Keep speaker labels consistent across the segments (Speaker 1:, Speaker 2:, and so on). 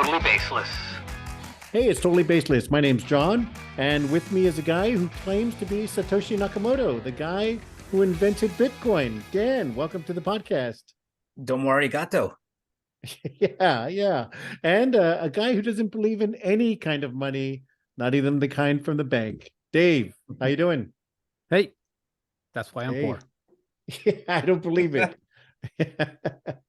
Speaker 1: Totally Baseless.
Speaker 2: Hey, it's Totally Baseless. My name's John, and with me is a guy who claims to be Satoshi Nakamoto, the guy who invented Bitcoin. Dan, welcome to the podcast.
Speaker 3: Domo arigato.
Speaker 2: Yeah. And a guy who doesn't believe in any kind of money, not even the kind from the bank. Dave, how you doing?
Speaker 4: Hey, that's why I'm
Speaker 2: Hey.
Speaker 4: poor.
Speaker 2: Yeah, I don't believe it.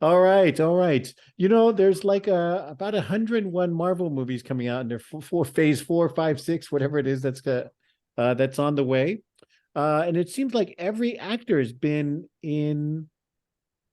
Speaker 2: All right. You know, there's like about 101 Marvel movies coming out, and they're for phase 4, 5, 6, whatever it is that's on the way. And it seems like every actor has been in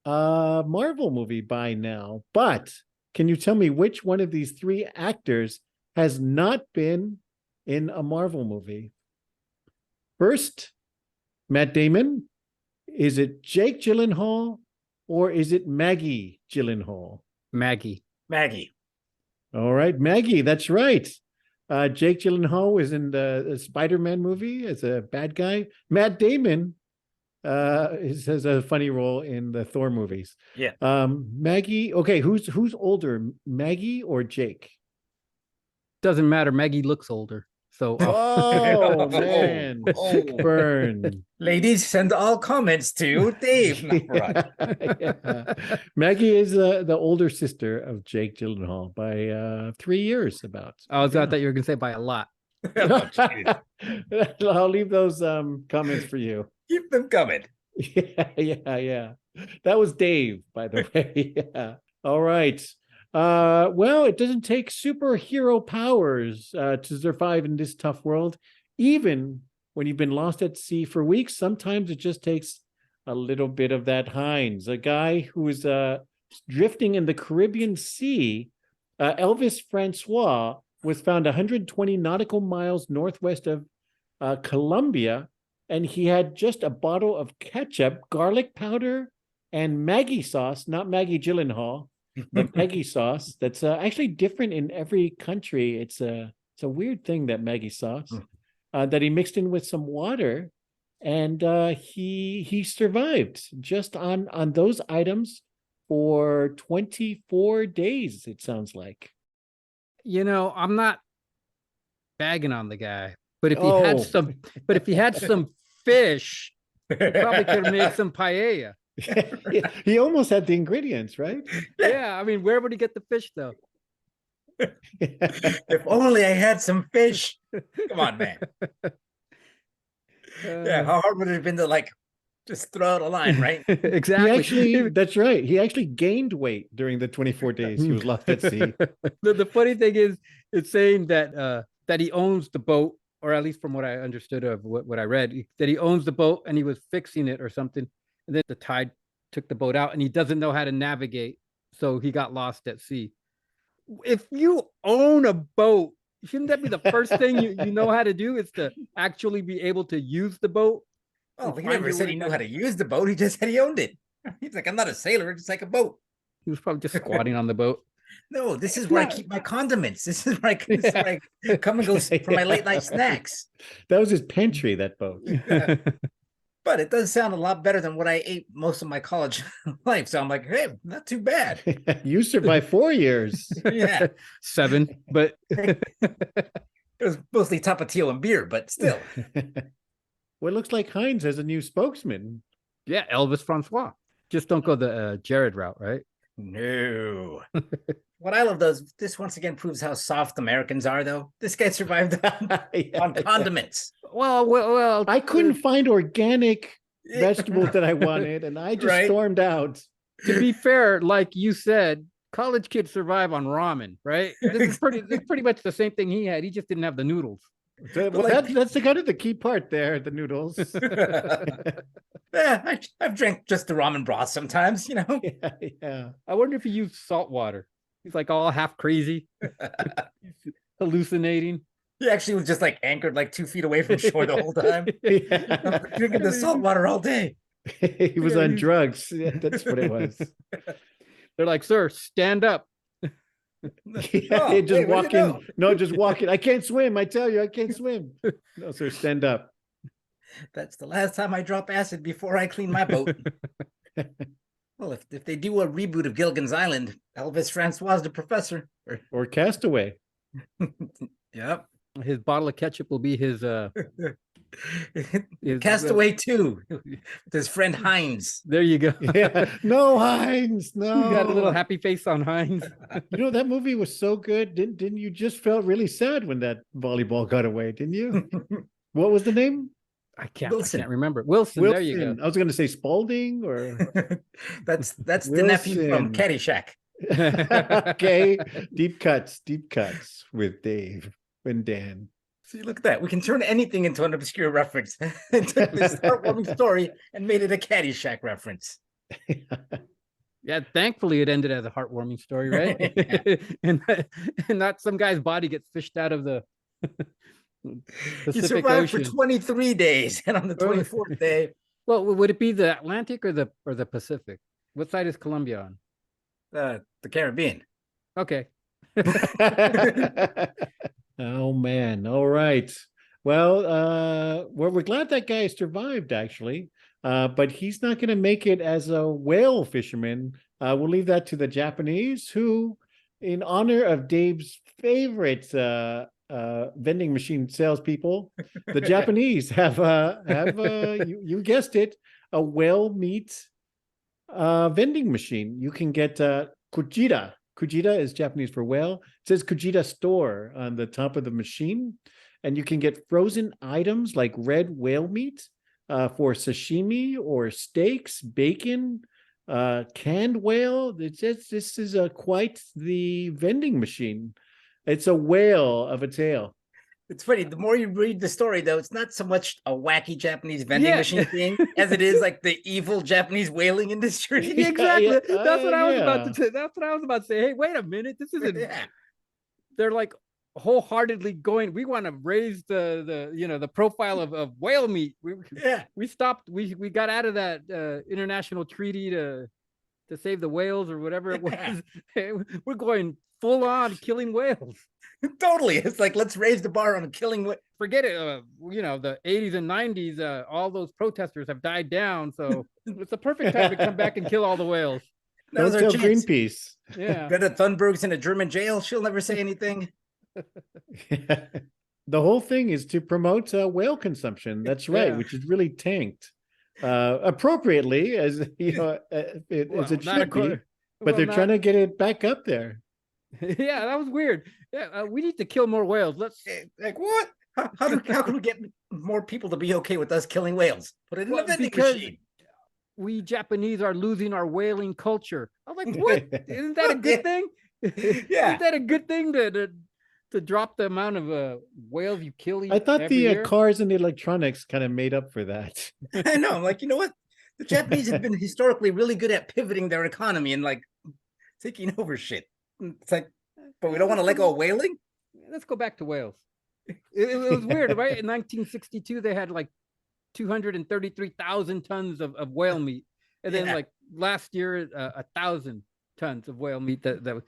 Speaker 2: a Marvel movie by now. But can you tell me which one of these three actors has not been in a Marvel movie? First, Matt Damon. Is it Jake Gyllenhaal? Or is it Maggie Gyllenhaal?
Speaker 4: Maggie.
Speaker 2: All right, Maggie, that's right. Jake Gyllenhaal was in the Spider-Man movie as a bad guy. Matt Damon has a funny role in the Thor movies.
Speaker 3: Yeah.
Speaker 2: Maggie, okay, who's older, Maggie or Jake?
Speaker 4: Doesn't matter. Maggie looks older. So
Speaker 2: Oh, man. Burn.
Speaker 3: Ladies, send all comments to Dave.
Speaker 2: Yeah. Maggie is the older sister of Jake Gyllenhaal by 3 years about.
Speaker 4: I thought you were going to say by a lot.
Speaker 2: I'll leave those comments for you.
Speaker 3: Keep them coming.
Speaker 2: Yeah. That was Dave, by the way. Yeah. All right. Well, it doesn't take superhero powers to survive in this tough world. Even when you've been lost at sea for weeks, sometimes it just takes a little bit of that Heinz. A guy who is drifting in the Caribbean Sea, Elvis Francois, was found 120 nautical miles northwest of Colombia, and he had just a bottle of ketchup, garlic powder, and Maggie sauce, not Maggie Gyllenhaal. The Maggie sauce that's actually different in every country. It's a weird thing, that Maggie sauce, that he mixed in with some water, and he survived just on those items for 24 days, it sounds like.
Speaker 4: You know, I'm not bagging on the guy, but if he had some fish, he probably could have made some paella.
Speaker 2: He almost had the ingredients, right?
Speaker 4: Yeah, I mean, where would he get the fish though?
Speaker 3: If only I had some fish. Come on, man. Yeah, how hard would it have been to just throw out a line, right?
Speaker 4: Exactly.
Speaker 2: That's right. He actually gained weight during the 24 days he was lost at sea.
Speaker 4: The funny thing is, it's saying that he owns the boat, or at least from what I understood of what I read, that he owns the boat and he was fixing it or something. And then the tide took the boat out and he doesn't know how to navigate. So he got lost at sea. If you own a boat, shouldn't that be the first thing you know how to do, is to actually be able to use the boat?
Speaker 3: Oh, he never said he knew how to use the boat. He just said he owned it. He's like, I'm not a sailor. It's like a boat.
Speaker 4: He was probably just squatting on the boat.
Speaker 3: No, this is where I keep my condiments. This is where I come and go for my late night snacks.
Speaker 2: That was his pantry, that boat.
Speaker 3: Yeah. But it does sound a lot better than what I ate most of my college life. So I'm like, hey, not too bad.
Speaker 2: You survived 4 years.
Speaker 3: Yeah.
Speaker 4: 7, but
Speaker 3: It was mostly tapatio and beer, but still.
Speaker 2: Well, it looks like Heinz has a new spokesman.
Speaker 4: yeah, Elvis Francois. Just don't go the Jared route, right?
Speaker 3: No. What I love, though, is this once again proves how soft Americans are, though. This guy survived on condiments.
Speaker 4: Well,
Speaker 2: I couldn't find organic vegetables that I wanted, and I just stormed out.
Speaker 4: to be fair, like you said, college kids survive on ramen, right? This is pretty much the same thing he had. He just didn't have the noodles.
Speaker 2: That's the kind of the key part there, the noodles.
Speaker 3: Yeah, I've drank just the ramen broth sometimes, you know.
Speaker 2: Yeah.
Speaker 4: I wonder if he used salt water. He's like all half crazy, hallucinating.
Speaker 3: He actually was just anchored 2 feet away from shore the whole time.
Speaker 2: Yeah.
Speaker 3: Drinking the salt water all day.
Speaker 2: He was on drugs. Yeah, that's what it was.
Speaker 4: They're like, sir, stand up.
Speaker 2: Yeah, just walking. No, just walking. I can't swim. I tell you, I can't swim. No, sir, stand up.
Speaker 3: That's the last time I drop acid before I clean my boat. Well, if they do a reboot of Gilligan's Island, Elvis Francois is the professor.
Speaker 2: Or Castaway.
Speaker 3: Yep.
Speaker 4: His bottle of ketchup will be his
Speaker 3: Castaway 2 with his friend Heinz.
Speaker 4: There you go.
Speaker 2: Yeah. No, Heinz. No.
Speaker 4: Got a little happy face on Heinz.
Speaker 2: You know, that movie was so good. Didn't you just felt really sad when that volleyball got away, didn't you? What was the name?
Speaker 4: I can't
Speaker 3: Wilson.
Speaker 4: remember. Wilson, there you go.
Speaker 2: I was going to say Spalding or
Speaker 3: That's the nephew from Caddyshack.
Speaker 2: okay. Deep cuts with Dave and Dan.
Speaker 3: See, look at that. We can turn anything into an obscure reference. And took this heartwarming story and made it a Caddyshack reference.
Speaker 4: Yeah, thankfully it ended as a heartwarming story, right? and not some guy's body gets fished out of the
Speaker 3: He
Speaker 4: Pacific
Speaker 3: survived
Speaker 4: Ocean.
Speaker 3: for 23 days, and on the 24th day,
Speaker 4: Well, would it be the Atlantic or the Pacific? What side is Colombia on?
Speaker 3: the Caribbean.
Speaker 4: Okay.
Speaker 2: Oh man. All right. Well, we're glad that guy survived actually. But he's not going to make it as a whale fisherman. We'll leave that to the Japanese, who, in honor of Dave's favorite vending machine salespeople, the Japanese have you guessed it, a whale meat vending machine. You can get Kujira. Kujira is Japanese for whale. It says Kujira store on the top of the machine, and you can get frozen items like red whale meat for sashimi or steaks, bacon, canned whale. This is quite the vending machine. It's a whale of a tale.
Speaker 3: It's funny. The more you read the story, though, it's not so much a wacky Japanese vending machine thing as it is like the evil Japanese whaling industry.
Speaker 4: Exactly.
Speaker 2: Yeah,
Speaker 4: That's what I was about
Speaker 2: yeah.
Speaker 4: to say. That's what I was about to say. Hey, wait a minute. This isn't. They're like wholeheartedly going. We want to raise the profile of whale meat. We stopped. We got out of that international treaty to save the whales or whatever it was. We're going full on killing whales.
Speaker 3: Totally. It's like, let's raise the bar on killing.
Speaker 4: Forget it. The 80s and 90s, all those protesters have died down. So it's the perfect time to come back and kill all the whales.
Speaker 2: Don't tell Greenpeace.
Speaker 4: Yeah.
Speaker 3: Greta Thunberg's in a German jail. She'll never say anything.
Speaker 2: The whole thing is to promote whale consumption. That's right,
Speaker 4: Yeah.
Speaker 2: which is really tanked appropriately, as you know, as it should be. But they're trying to get it back up there.
Speaker 4: Yeah, that was weird. Yeah, we need to kill more whales. Let's
Speaker 3: Like what? How can we get more people to be okay with us killing whales? Put it in a vending machine.
Speaker 4: We Japanese are losing our whaling culture. I was like, what? Isn't that a good thing?
Speaker 3: Yeah.
Speaker 4: Isn't that a good thing to drop the amount of whales you kill?
Speaker 2: I thought
Speaker 4: every
Speaker 2: the
Speaker 4: year?
Speaker 2: cars and the electronics kind of made up for that.
Speaker 3: I know. I'm like, you know what? The Japanese have been historically really good at pivoting their economy and like taking over shit. It's like, but we don't want to let go of whaling.
Speaker 4: Let's go back to whales. It was weird, right? In 1962, they had like 233,000 tons of whale meat, and then like last year, 1,000 tons of whale meat. That was,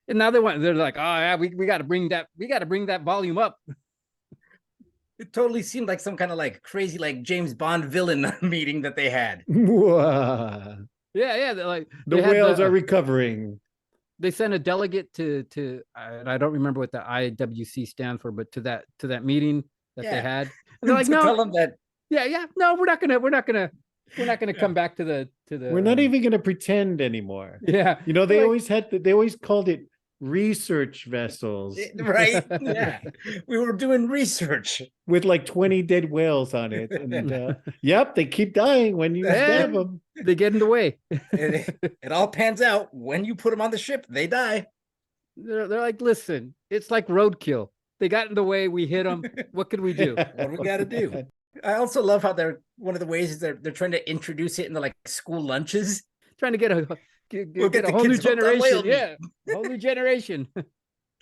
Speaker 4: and now they're like, oh yeah, we got to bring that volume up.
Speaker 3: It totally seemed like some kind of like crazy like James Bond villain meeting that they had.
Speaker 2: Whoa.
Speaker 4: Yeah, they're like
Speaker 2: The whales are recovering.
Speaker 4: They sent a delegate to I don't remember what the IWC stands for, but to that meeting that they had. And they're like, no,
Speaker 3: tell them that.
Speaker 4: Yeah, no, we're not gonna come back to the.
Speaker 2: We're not even gonna pretend anymore.
Speaker 4: Yeah,
Speaker 2: you know, they always called it research vessels,
Speaker 3: right? Yeah, we were doing research
Speaker 2: with like 20 dead whales on it, and yep, they keep dying when you stab them.
Speaker 4: They get in the way.
Speaker 3: It all pans out when you put them on the ship. They die.
Speaker 4: They're like, listen, it's like roadkill. They got in the way. We hit them. What could we do?
Speaker 3: What do we got to do? I also love how one of the ways is they're trying to introduce it into like school lunches.
Speaker 4: Trying to get a whole new generation. Yeah, a whole new generation.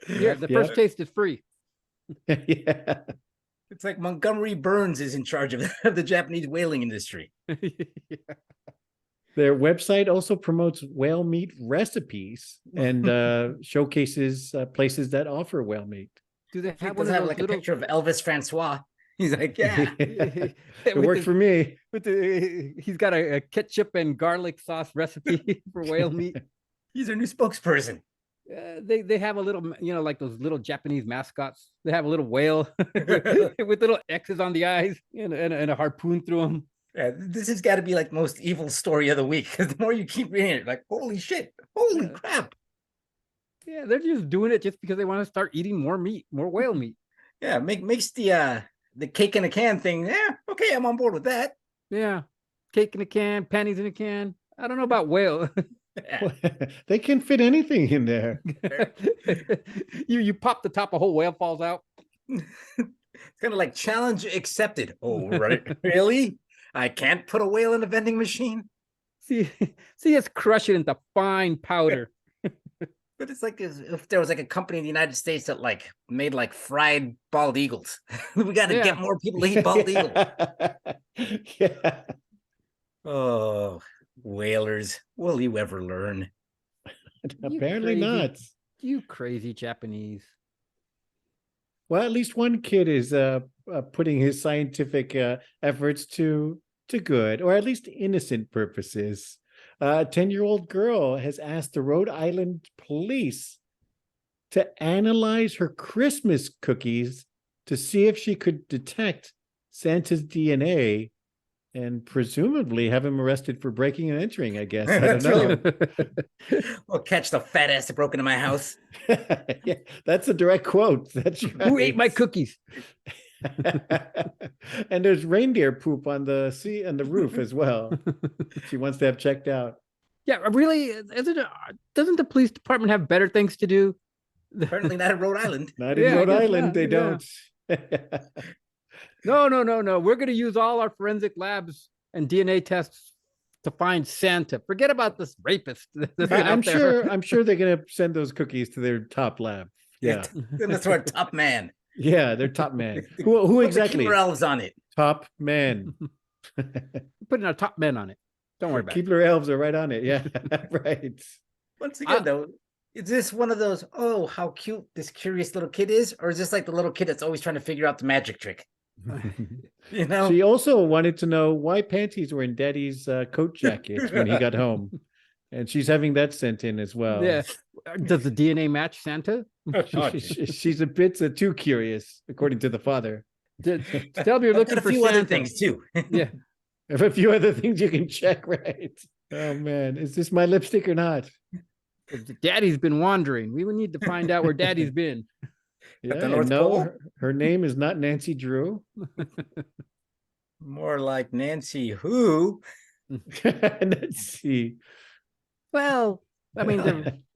Speaker 4: Yeah, the first taste is free.
Speaker 2: Yeah.
Speaker 3: It's like Montgomery Burns is in charge of the Japanese whaling industry.
Speaker 4: Yeah.
Speaker 2: Their website also promotes whale meat recipes and showcases places that offer whale meat.
Speaker 4: Do they have
Speaker 3: like a picture of Elvis Francois He's like, yeah.
Speaker 2: It
Speaker 4: With
Speaker 2: worked
Speaker 4: the-
Speaker 2: for me.
Speaker 4: he's got a ketchup and garlic sauce recipe for whale meat.
Speaker 3: He's our new spokesperson.
Speaker 4: They have a little, like those little Japanese mascots. They have a little whale with little X's on the eyes and a harpoon through them.
Speaker 3: Yeah, this has got to be like most evil story of the week, because the more you keep reading it, like, holy shit, holy
Speaker 4: Yeah.
Speaker 3: crap.
Speaker 4: Yeah, they're just doing it just because they want to start eating more meat, more whale meat.
Speaker 3: Yeah, makes the cake in a can thing. Yeah, okay, I'm on board with that.
Speaker 4: Yeah, cake in a can, panties in a can. I don't know about whale.
Speaker 2: They can fit anything in there.
Speaker 4: You pop the top, a whole whale falls out.
Speaker 3: It's kind of like challenge accepted. Oh, right. Really? I can't put a whale in a vending machine?
Speaker 4: See, it's crush it into fine powder.
Speaker 3: But it's like as if there was like a company in the United States that like made like fried bald eagles. We got to
Speaker 4: Yeah.
Speaker 3: get more people to eat bald eagles.
Speaker 2: Yeah.
Speaker 3: Oh, whalers. Will you ever learn?
Speaker 2: Apparently
Speaker 4: crazy.
Speaker 2: not.
Speaker 4: You crazy Japanese.
Speaker 2: Well, at least one kid is putting his scientific efforts to good, or at least innocent purposes. A 10-year-old girl has asked the Rhode Island police to analyze her Christmas cookies to see if she could detect Santa's DNA and presumably have him arrested for breaking and entering, I guess. I don't know.
Speaker 3: We'll catch the fat ass that broke into my house.
Speaker 2: Yeah, that's a direct quote. That's right.
Speaker 4: Who ate my cookies?
Speaker 2: And there's reindeer poop on the roof as well. She wants to have checked out.
Speaker 4: Yeah, really? Doesn't the police department have better things to do?
Speaker 3: Apparently not in Rhode Island.
Speaker 2: Not in
Speaker 4: Yeah, I
Speaker 2: Rhode
Speaker 4: guess
Speaker 2: Island,
Speaker 4: not,
Speaker 2: they
Speaker 4: yeah.
Speaker 2: don't.
Speaker 4: No. We're going to use all our forensic labs and DNA tests to find Santa. Forget about this rapist. that's been
Speaker 2: I'm
Speaker 4: out there.
Speaker 2: sure they're gonna send those cookies to their top lab. Yeah,
Speaker 3: Then that's our top man.
Speaker 2: yeah, their top man. Who
Speaker 3: Put the
Speaker 2: exactly?
Speaker 3: Keebler elves on it.
Speaker 2: Top man.
Speaker 4: Putting our top men on it. Don't worry about it.
Speaker 2: Keebler elves are right on it. Yeah, right.
Speaker 3: Once again, though, is this one of those, oh, how cute this curious little kid is? Or is this like the little kid that's always trying to figure out the magic trick? You know?
Speaker 2: She also wanted to know why panties were in Daddy's coat jacket when he got home, and she's having that sent in as well.
Speaker 4: Yeah. Does the DNA match Santa?
Speaker 2: She's a bit too curious, according to the father.
Speaker 4: Tell me you're
Speaker 3: I've
Speaker 4: looking
Speaker 3: got a
Speaker 4: for
Speaker 3: few other
Speaker 4: Santa.
Speaker 3: things too.
Speaker 4: Yeah.
Speaker 2: I have a few other things you can check, right? Oh man, is this my lipstick or not?
Speaker 4: Daddy's been wandering. We would need to find out where Daddy's been.
Speaker 2: Yeah,
Speaker 3: the North
Speaker 2: no,
Speaker 3: Pole?
Speaker 2: her name is not Nancy Drew.
Speaker 3: More like Nancy Who.
Speaker 2: Let's see.
Speaker 4: Well, I mean,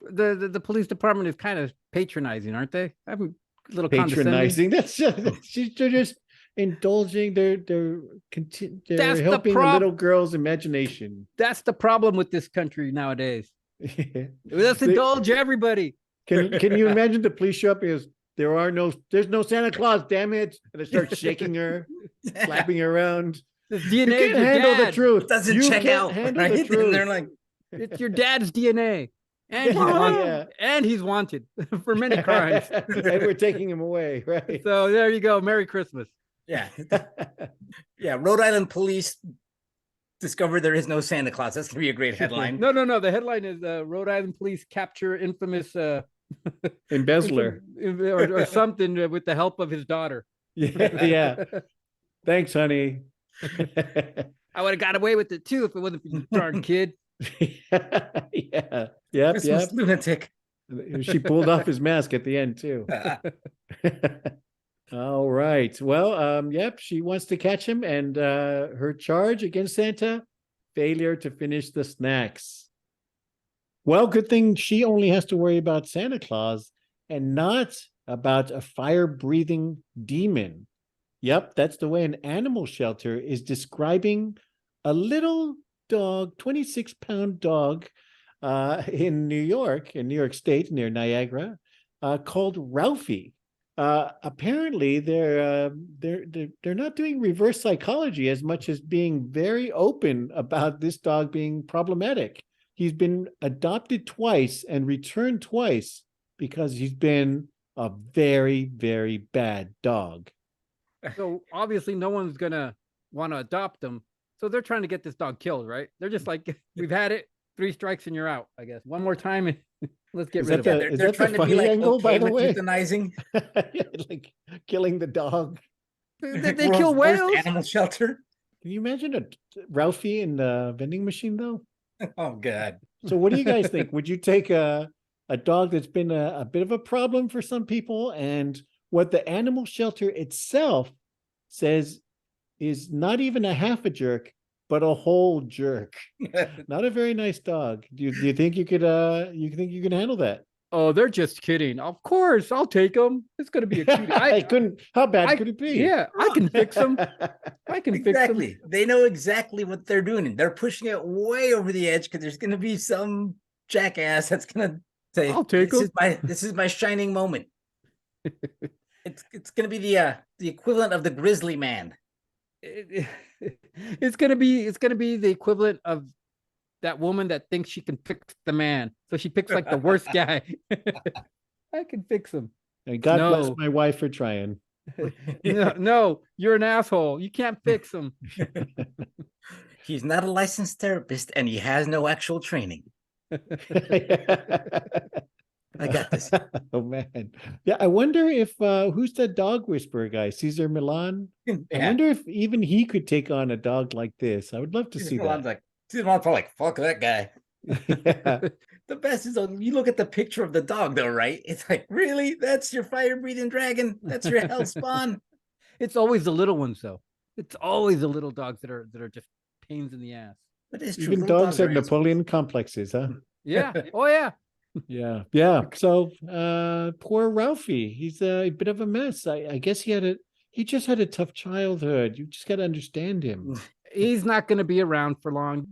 Speaker 4: the police department is kind of patronizing, aren't they? I'm a little
Speaker 2: Patronizing.
Speaker 4: condescending.
Speaker 2: They're just indulging. They're
Speaker 4: That's the
Speaker 2: helping the
Speaker 4: prob-
Speaker 2: little girl's imagination.
Speaker 4: That's the problem with this country nowadays.
Speaker 2: Can
Speaker 4: Let's indulge everybody.
Speaker 2: you imagine the police show up because there's no Santa Claus, damn it, and they start shaking her, slapping her around.
Speaker 4: This
Speaker 2: You
Speaker 4: DNA
Speaker 2: can't handle the truth.
Speaker 3: Doesn't
Speaker 2: You
Speaker 3: check
Speaker 2: can't
Speaker 3: out.
Speaker 2: handle
Speaker 3: Right?
Speaker 2: the
Speaker 3: And
Speaker 2: truth.
Speaker 3: they're like,
Speaker 4: It's your dad's DNA, and he's
Speaker 2: Yeah.
Speaker 4: wanted, and he's wanted for many crimes.
Speaker 2: And we're taking him away, right?
Speaker 4: So there you go. Merry Christmas.
Speaker 3: yeah. Yeah. Rhode Island police discovered there is no Santa Claus. That's gonna be a great headline.
Speaker 4: No. The headline is Rhode Island police capture infamous
Speaker 2: Embezzler.
Speaker 4: or something with the help of his daughter.
Speaker 2: Yeah. Thanks, honey.
Speaker 4: I would have got away with it too if it wasn't for you darn kid.
Speaker 2: Yeah. Yep.
Speaker 3: Christmas lunatic.
Speaker 2: She pulled off his mask at the end too. All right. Well, yep, she wants to catch him, and her charge against Santa, failure to finish the snacks. Well, good thing she only has to worry about Santa Claus and not about a fire-breathing demon. Yep, that's the way an animal shelter is describing a little dog, 26-pound dog, in New York State, near Niagara, called Ralphie. Apparently, they're not doing reverse psychology as much as being very open about this dog being problematic. He's been adopted twice and returned twice because he's been a very, very bad dog.
Speaker 4: So obviously no one's gonna want to adopt them. So they're trying to get this dog killed, right? They're just like, we've had it, 3 strikes and you're out, I guess. One more time and let's get
Speaker 2: Is
Speaker 4: rid
Speaker 2: that
Speaker 4: of
Speaker 2: the-
Speaker 4: it.
Speaker 2: is
Speaker 3: They're
Speaker 2: that the
Speaker 3: trying to be
Speaker 2: funny
Speaker 3: like
Speaker 2: angle, by
Speaker 3: okay
Speaker 2: the
Speaker 3: with
Speaker 2: way?
Speaker 3: euthanizing.
Speaker 2: Yeah, like killing the dog.
Speaker 4: They kill
Speaker 3: World's worst
Speaker 4: whales.
Speaker 3: animal shelter.
Speaker 2: Can you imagine a Ralphie in the vending machine though?
Speaker 3: Oh God.
Speaker 2: So what do you guys think? Would you take a dog that's been a bit of a problem for some people, and what the animal shelter itself says is not even a half a jerk, but a whole jerk? Not a very nice dog. Do you think you could you think you can handle that?
Speaker 4: Oh, they're just kidding. Of course, I'll take them. It's gonna be a cute.
Speaker 2: I couldn't. How bad
Speaker 4: I-
Speaker 2: could it be?
Speaker 4: Yeah, I can fix them. I can fix them.
Speaker 3: Exactly. They know exactly what they're doing, and they're pushing it way over the edge because there's going to be some jackass that's going to say,
Speaker 4: I'll take
Speaker 3: "This
Speaker 4: 'em."
Speaker 3: this is my shining moment." It's going to be the equivalent of the grizzly man.
Speaker 4: It's gonna be the equivalent of that woman that thinks she can fix the man, so she picks like the worst guy. I can fix him.
Speaker 2: And God bless
Speaker 4: No.
Speaker 2: my wife for trying.
Speaker 4: No, you're an asshole. You can't fix him.
Speaker 3: He's not a licensed therapist, and he has no actual training. I got this.
Speaker 2: Oh man. Yeah, I wonder if who's that dog whisperer guy? Caesar Milan? I
Speaker 3: Yeah.
Speaker 2: wonder if even he could take on a dog like this. I would love to see
Speaker 3: Milan's
Speaker 2: that.
Speaker 3: like, Milan's probably like, fuck that guy.
Speaker 2: Yeah.
Speaker 3: The best is you look at the picture of the dog, though, right? It's like, really? That's your fire-breathing dragon? That's your hell spawn?
Speaker 4: It's always the little ones, though. It's always the little dogs that are just pains in the ass.
Speaker 3: But it's true.
Speaker 2: Even
Speaker 3: little
Speaker 2: dogs have
Speaker 3: are assholes.
Speaker 2: Napoleon complexes, huh?
Speaker 4: Yeah. Oh yeah.
Speaker 2: Yeah. Yeah. So poor Ralphie. He's a bit of a mess. I guess he just had a tough childhood. You just gotta understand him.
Speaker 4: He's not going to be around for long.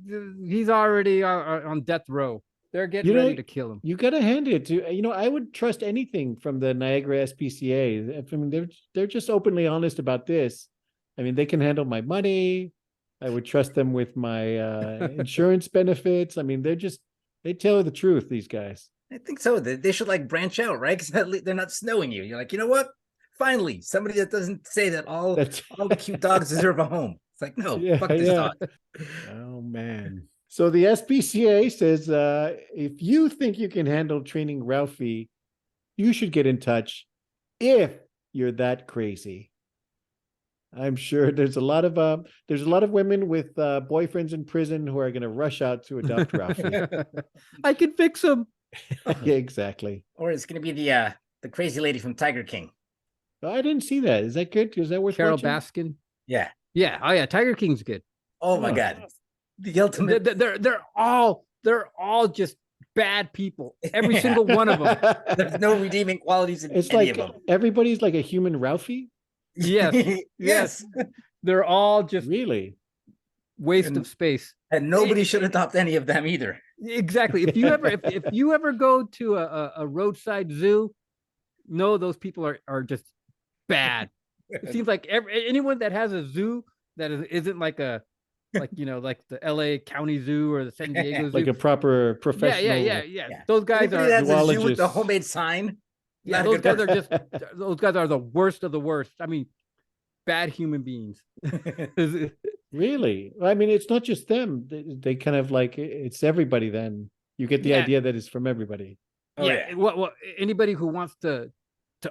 Speaker 4: He's already on death row. They're getting
Speaker 2: You know,
Speaker 4: ready to kill him.
Speaker 2: You gotta hand it to I would trust anything from the Niagara SPCA. I mean, they're just openly honest about this. I mean, they can handle my money. I would trust them with my insurance benefits. I mean, they tell the truth, these guys.
Speaker 3: I think so. They should like branch out, right? Because they're not snowing you. You're like, you know what? Finally, somebody that doesn't say that all the cute dogs deserve a home. It's like, no,
Speaker 2: Yeah,
Speaker 3: fuck this
Speaker 2: yeah.
Speaker 3: dog.
Speaker 2: Oh man. So the SPCA says if you think you can handle training Ralphie, you should get in touch if you're that crazy. I'm sure there's a lot of women with boyfriends in prison who are going to rush out to adopt Ralphie.
Speaker 4: I can fix him.
Speaker 2: Yeah, exactly.
Speaker 3: Or it's gonna be the crazy lady from Tiger King.
Speaker 2: Oh, I didn't see that. Is that good? Is that worth
Speaker 4: Carol
Speaker 2: watching?
Speaker 4: Baskin.
Speaker 3: Yeah.
Speaker 4: Yeah. Oh yeah. Tiger King's good.
Speaker 3: Oh my
Speaker 2: Oh.
Speaker 3: God. The ultimate.
Speaker 4: They're all just bad people. Every single one of them.
Speaker 3: There's no redeeming qualities in
Speaker 2: It's
Speaker 3: any
Speaker 2: like
Speaker 3: of them.
Speaker 2: everybody's like a human Ralphie.
Speaker 4: Yes.
Speaker 3: Yes.
Speaker 4: They're all just
Speaker 2: Really?
Speaker 4: waste
Speaker 3: And-
Speaker 4: of space.
Speaker 3: And nobody should adopt any of them either.
Speaker 4: Exactly. If you ever go to a roadside zoo, no, those people are just bad. It seems like anyone that has a zoo that isn't like the LA County Zoo or the San Diego Zoo.
Speaker 2: Like a proper professional.
Speaker 4: Yeah. Those guys
Speaker 3: Anybody
Speaker 4: are
Speaker 3: that has a zoo with the
Speaker 2: zoologists.
Speaker 3: homemade sign.
Speaker 4: yeah,
Speaker 3: not a
Speaker 4: those
Speaker 3: good
Speaker 4: guys are just those guys are the worst of the worst. I mean, bad human beings.
Speaker 2: Really? I mean, it's not just them. They kind of like it's everybody. Then you get the
Speaker 4: Yeah.
Speaker 2: idea that it's from everybody.
Speaker 3: Oh, yeah.
Speaker 4: Well, anybody who wants to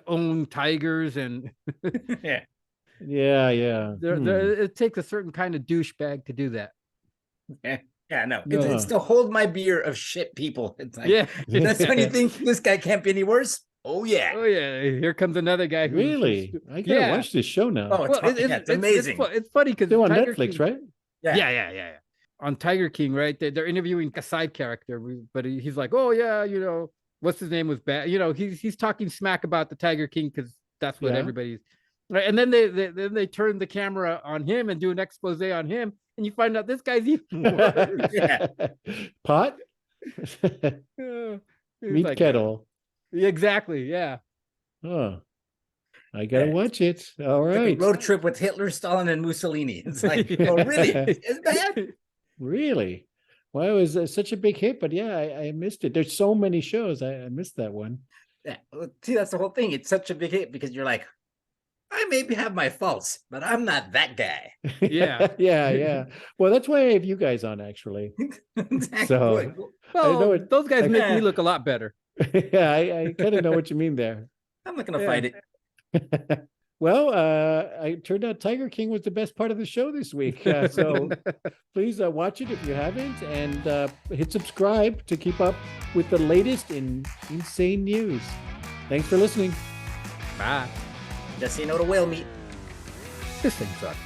Speaker 4: own tigers and
Speaker 3: Yeah.
Speaker 2: Yeah.
Speaker 4: it takes a certain kind of douchebag to do that.
Speaker 3: Yeah, no.
Speaker 2: No.
Speaker 3: It's to hold my beer of shit people. It's like,
Speaker 4: Yeah.
Speaker 3: that's when you think this guy can't be any worse. Oh yeah.
Speaker 4: Oh yeah, here comes another guy.
Speaker 2: Really? I gotta
Speaker 4: Yeah.
Speaker 2: watch this show now.
Speaker 3: Oh, it's amazing.
Speaker 4: It's funny because
Speaker 2: They're on Netflix, right?
Speaker 4: Yeah. On Tiger King, right? They're interviewing a side character, but he's like, oh yeah, what's his name was bad. He's talking smack about the Tiger King because that's what
Speaker 2: Yeah.
Speaker 4: everybody's. Right, and then they turn the camera on him and do an expose on him, and you find out this guy's even worse.
Speaker 3: Yeah.
Speaker 2: Pot?
Speaker 4: He's
Speaker 2: Meat
Speaker 4: like,
Speaker 2: kettle.
Speaker 4: Exactly. Yeah.
Speaker 2: Oh. I gotta
Speaker 3: Yeah.
Speaker 2: watch it. All
Speaker 3: It's like a
Speaker 2: right.
Speaker 3: road trip with Hitler, Stalin, and Mussolini. It's like, oh really? It's bad.
Speaker 2: Really? Well, it was such a big hit, but yeah, I missed it. There's so many shows. I missed that one.
Speaker 3: Yeah. Well, see, that's the whole thing. It's such a big hit because you're like, I maybe have my faults, but I'm not that guy.
Speaker 4: Yeah.
Speaker 2: Yeah. Well, that's why I have you guys on, actually.
Speaker 3: Exactly.
Speaker 2: So-
Speaker 4: Well,
Speaker 2: know it-
Speaker 4: those guys make me
Speaker 3: Yeah.
Speaker 4: look a lot better.
Speaker 2: Yeah, I kind of know what you mean there.
Speaker 3: I'm not gonna
Speaker 4: Yeah.
Speaker 3: fight it.
Speaker 2: Well, I turned out Tiger King was the best part of the show this week. So please watch it if you haven't, and hit subscribe to keep up with the latest in insane news. Thanks for listening.
Speaker 4: Bye.
Speaker 3: Just so you know the whale meat.
Speaker 4: This thing sucks.